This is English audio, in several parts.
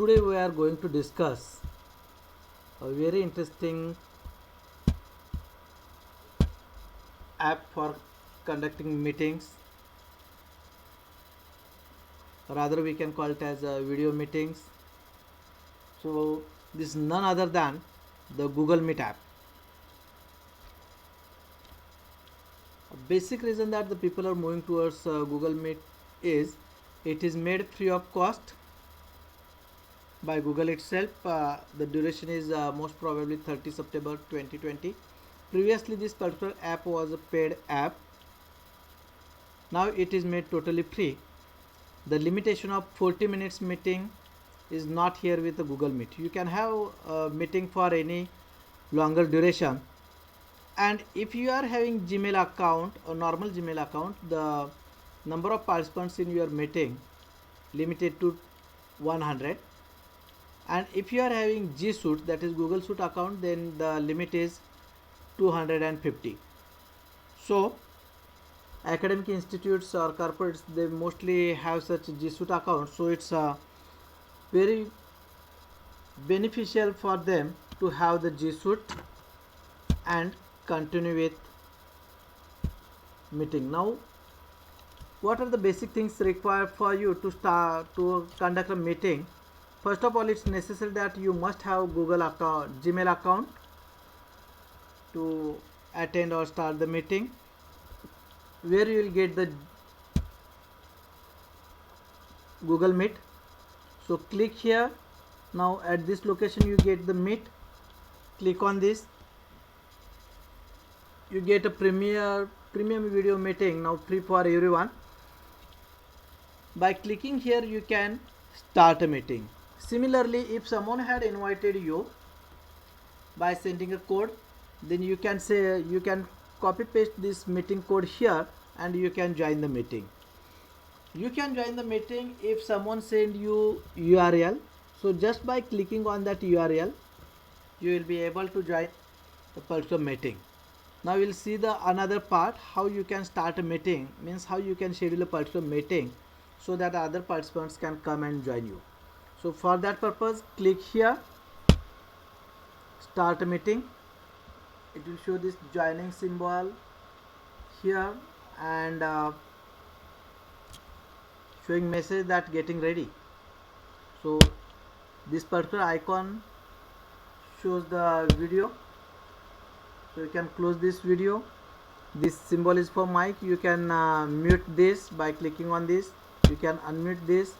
Today we are going to discuss a very interesting app for conducting meetings. Rather, we can call it as video meetings. So this is none other than the Google Meet app. A basic reason that the people are moving towards Google Meet is it is made free of cost by Google itself. The duration is most probably 30 September 2020. Previously, this particular app was a paid app. Now it is made totally free. The limitation of 40 minutes meeting is not here with the Google Meet. You can have a meeting for any longer duration. And if you are having Gmail account, a normal Gmail account, the number of participants in your meeting limited to 100. And if you are having G Suite, that is Google Suite account, then the limit is 250. So academic institutes or corporates, they mostly have such G Suite accounts, so it's very beneficial for them to have the G Suite and continue with meeting. Now, what are the basic things required for you to start to conduct a meeting? First of all, it's necessary that you must have Google account, Gmail account to attend or start the meeting, where you will get the Google Meet. So click here. Now at this location you get the Meet. Click on this. You get a premium video meeting, now free for everyone. By clicking here you can start a meeting. Similarly, if someone had invited you by sending a code, then you can say you can copy paste this meeting code here and you can join the meeting. You can join the meeting if someone send you URL. So just by clicking on that URL, you will be able to join the particular meeting. Now we'll see the another part, how you can start a meeting, means how you can schedule a particular meeting so that other participants can come and join you. So for that purpose, click here, start a meeting. It will show this joining symbol here and showing message that getting ready. So this particular icon shows the video, so you can close this video. This symbol is for mic. You can mute this by clicking on this. You can unmute this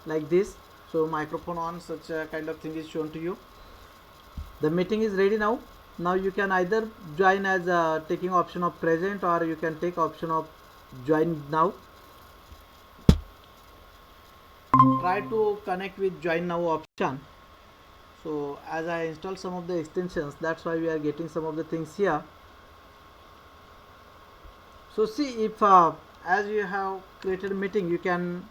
like this, so microphone on, such a kind of thing is shown to you. The meeting is ready now. Now you can either join as taking option of present, or you can take option of join now. Try to connect with join now option. So as I installed some of the extensions, that's why we are getting some of the things here. So see, if as you have created a meeting, you can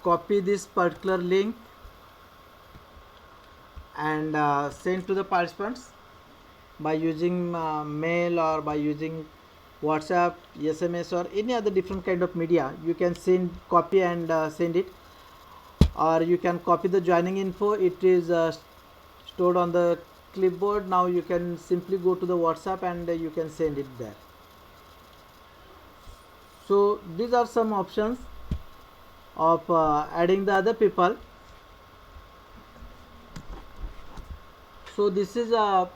copy this particular link and send to the participants by using mail or by using WhatsApp, SMS, or any other different kind of media. You can copy and send it, or you can copy the joining info. It is stored on the clipboard. Now you can simply go to the WhatsApp and you can send it there. So these are some options of adding the other people. So this is a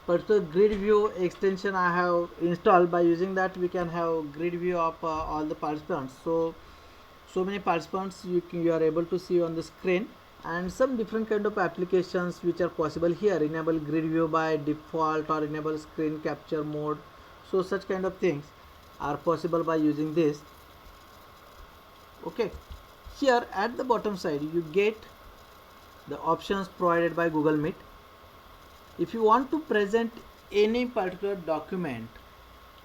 particular grid view extension I have installed. By using that, we can have grid view of all the participants. So many participants you are able to see on the screen, and some different kind of applications which are possible here. Enable grid view by default or enable screen capture mode. So such kind of things are possible by using this. Okay, here at the bottom side you get the options provided by Google Meet. If you want to present any particular document,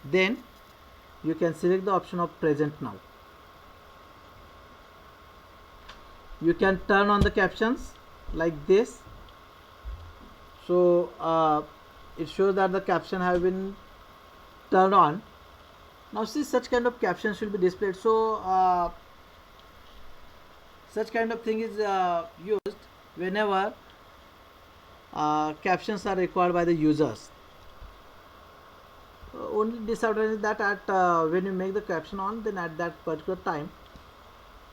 then you can select the option of present now. You can turn on the captions like this. So it shows that the caption have been turned on. Now see, such kind of captions will be displayed. So Such kind of thing is used whenever captions are required by the users. Only disadvantage that at when you make the caption on, then at that particular time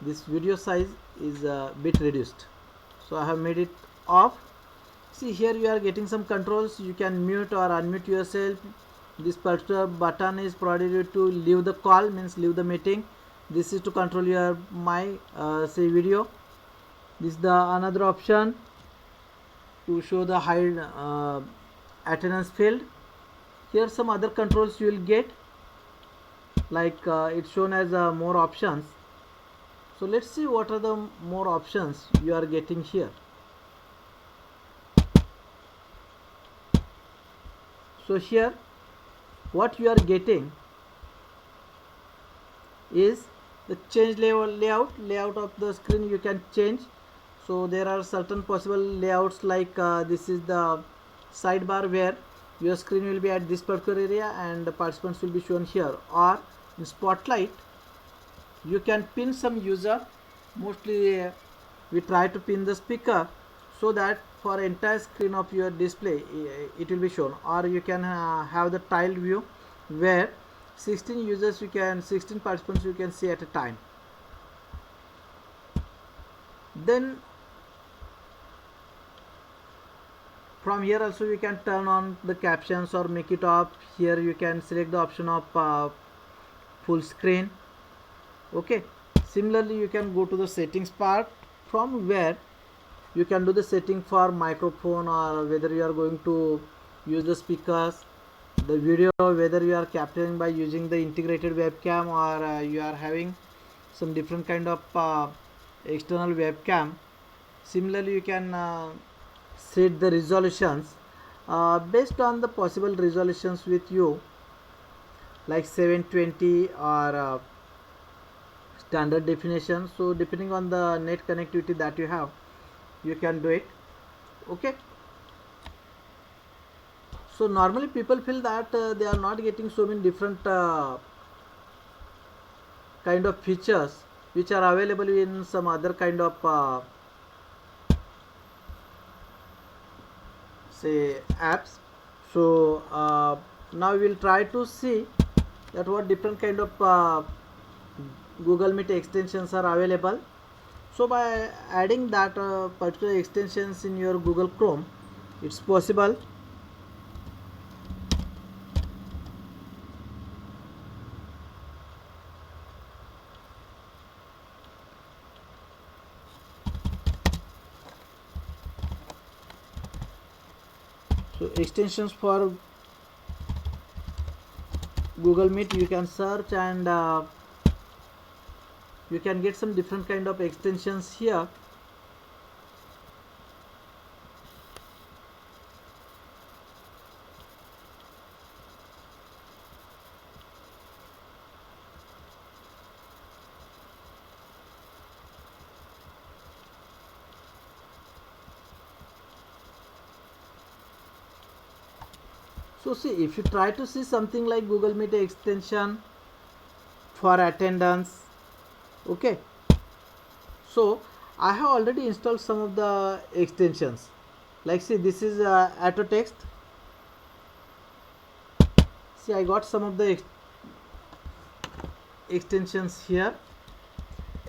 this video size is a bit reduced. So I have made it off. See, here you are getting some controls. You can mute or unmute yourself. This particular button is provided to leave the call, means leave the meeting. This is to control your my say video. This is the another option to show the hide attendance field. Here some other controls you will get, like it's shown as more options. So let's see what are the more options you are getting here. So here what you are getting is the change layout of the screen. You can change. So there are certain possible layouts, like this is the sidebar where your screen will be at this particular area and the participants will be shown here, or in spotlight you can pin some user. Mostly we try to pin the speaker so that for entire screen of your display it will be shown, or you can have the tiled view where 16 users 16 participants you can see at a time. Then from here also you can turn on the captions or make it off. Here you can select the option of full screen. Okay, similarly you can go to the settings part, from where you can do the setting for microphone, or whether you are going to use the speakers, the video, whether you are capturing by using the integrated webcam, or you are having some different kind of external webcam. Similarly you can set the resolutions based on the possible resolutions with you, like 720 or standard definition. So depending on the net connectivity that you have, you can do it. Okay, so normally people feel that they are not getting so many different kind of features which are available in some other kind of say apps. So now we will try to see that what different kind of Google Meet extensions are available. So by adding that particular extensions in your Google Chrome, it's possible. So extensions for Google Meet you can search, and you can get some different kind of extensions here. So see, if you try to see something like Google Meet extension for attendance, okay, so I have already installed some of the extensions. Like see, this is auto text. See, I got some of the extensions here.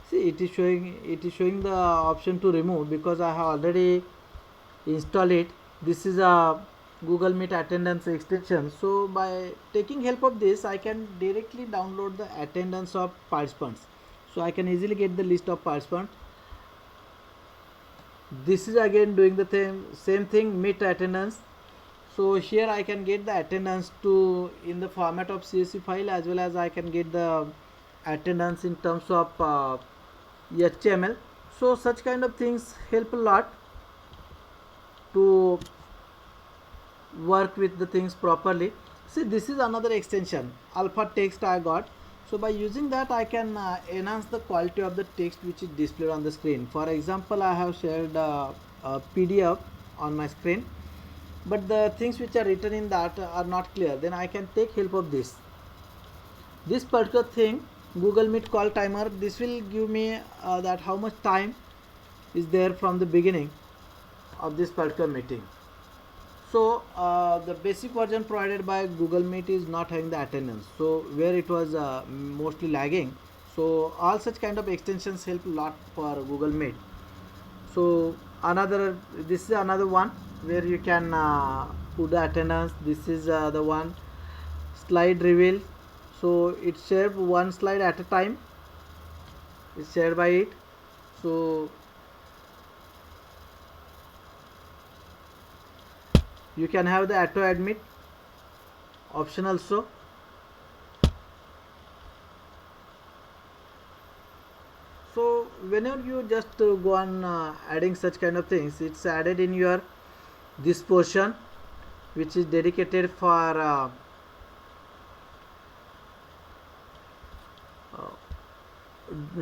See, it is showing the option to remove, because I have already installed it. This is a Google Meet attendance extension. So by taking help of this, I can directly download the attendance of participants. So I can easily get the list of participants. This is again doing the same thing, Meet attendance. So here I can get the attendance to in the format of CSV file, as well as I can get the attendance in terms of HTML. So such kind of things help a lot to work with the things properly. See, this is another extension, alpha text I got. So by using that, I can enhance the quality of the text which is displayed on the screen. For example, I have shared a PDF on my screen, but the things which are written in that are not clear. Then I can take help of this particular thing. Google Meet call timer. This will give me that how much time is there from the beginning of this particular meeting. So the basic version provided by Google Meet is not having the attendance, so where it was mostly lagging. So all such kind of extensions help a lot for Google Meet. So this is another one where you can put the attendance. This is the one slide reveal. So it's shared one slide at a time, it's shared by it. So you can have the auto admit option also. So whenever you just go on adding such kind of things, it's added in your this portion which is dedicated for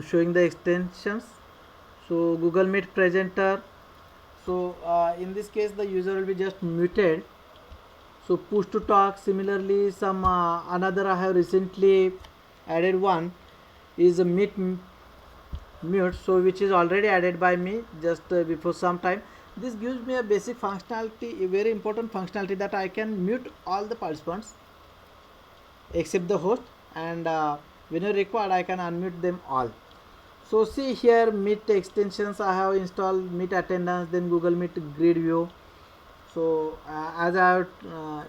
showing the extensions. So Google Meet presenter. So in this case the user will be just muted. So push to talk. Similarly, some another I have recently added one is a meet mute, so which is already added by me just before some time. This gives me a basic functionality, a very important functionality, that I can mute all the participants except the host, and when required I can unmute them all. So see here, Meet extensions I have installed, Meet attendance, then Google Meet grid view. So as I have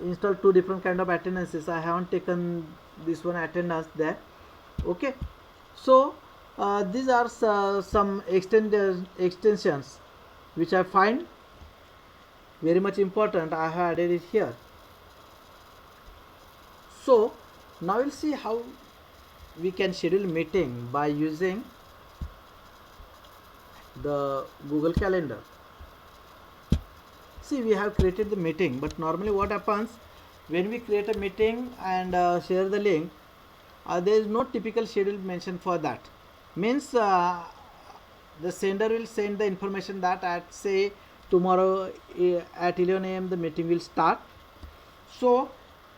installed two different kind of attendances, I haven't taken this one attendance there. Okay, so these are some extensions which I find very much important. I have added it here. So now we'll see how we can schedule meeting by using the Google Calendar. See, we have created the meeting, but normally what happens when we create a meeting and share the link, there is no typical schedule mentioned for that. Means the sender will send the information that at say tomorrow at 11 a.m. the meeting will start. So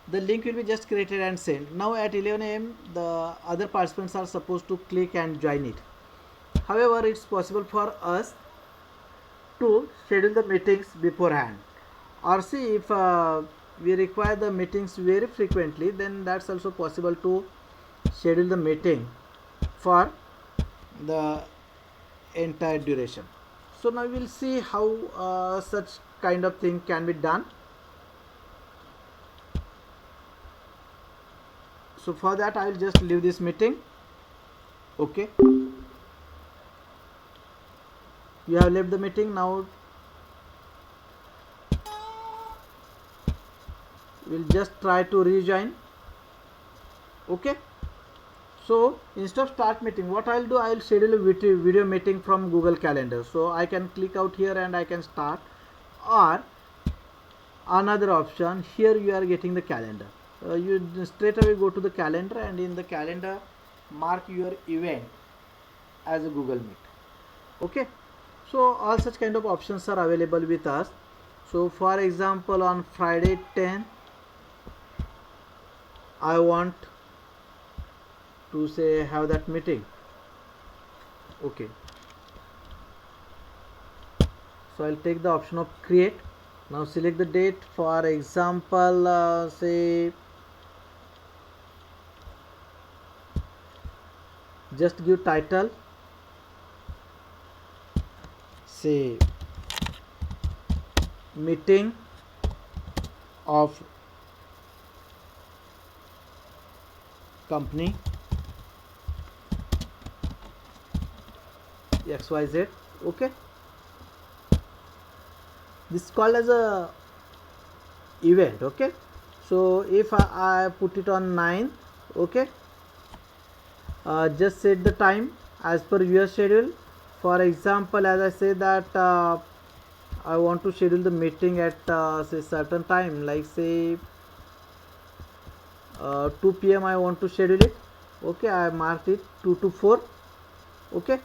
the link will be just created and sent. Now at 11 a.m. the other participants are supposed to click and join it. However, it's possible for us to schedule the meetings beforehand, or see if we require the meetings very frequently, then that's also possible to schedule the meeting for the entire duration. So now we will see how such kind of thing can be done. So for that I will just leave this meeting. Okay, you have left the meeting. Now we'll just try to rejoin. Okay, so instead of start meeting, what I'll do, I'll schedule a video meeting from Google Calendar. So I can click out here and I can start, or another option here, you are getting the calendar. You straight away go to the calendar, and in the calendar mark your event as a Google Meet. Okay, so all such kind of options are available with us. So for example, on Friday 10 I want to say have that meeting. Okay, so I'll take the option of create. Now select the date. For example, say just give title, say meeting of company XYZ. Okay, this is called as a event. Okay, so if I put it on 9, okay, just set the time as per your schedule. For example, as I say that I want to schedule the meeting at say certain time, like say 2 p.m. I want to schedule it. Okay, I marked it 2 to 4. Okay,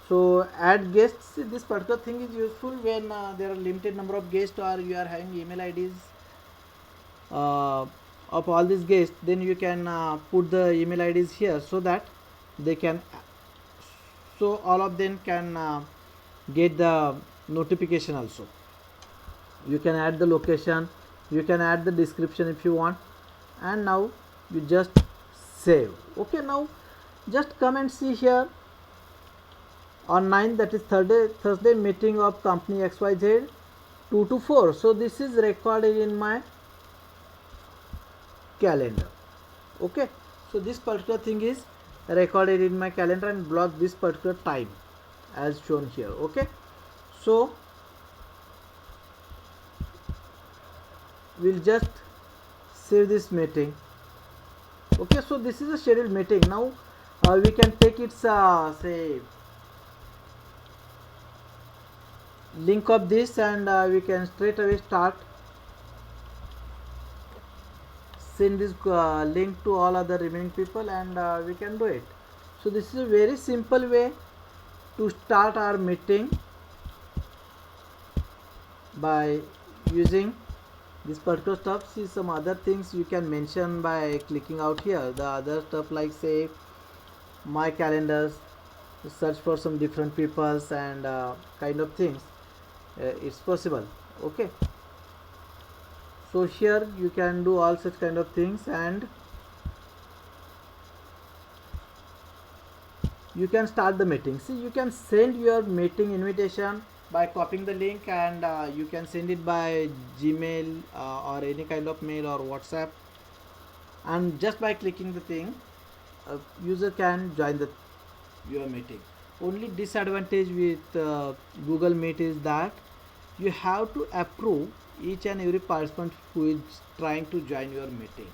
so add guests. This particular thing is useful when there are limited number of guests, or you are having email IDs of all these guests. Then you can put the email IDs here, so that they can, so all of them can get the notification also. You can add the location, you can add the description if you want, and now you just save. Okay, now just come and see here on 9, that is Thursday meeting of company XYZ 2 to 4. So this is recorded in my calendar. Okay, so this particular thing is recorded in my calendar and block this particular time as shown here. Okay, so we'll just save this meeting. Okay, so this is a scheduled meeting. Now we can take its say link of this, and we can straight away start send this link to all other remaining people, and we can do it. So this is a very simple way to start our meeting by using this particular stuff. See, some other things you can mention by clicking out here. The other stuff like say my calendars, search for some different peoples and kind of things. It's possible. Okay, so here you can do all such kind of things, and you can start the meeting. See, you can send your meeting invitation by copying the link, and you can send it by Gmail or any kind of mail or WhatsApp, and just by clicking the thing user can join the your meeting. Only disadvantage with Google Meet is that you have to approve each and every participant who is trying to join your meeting.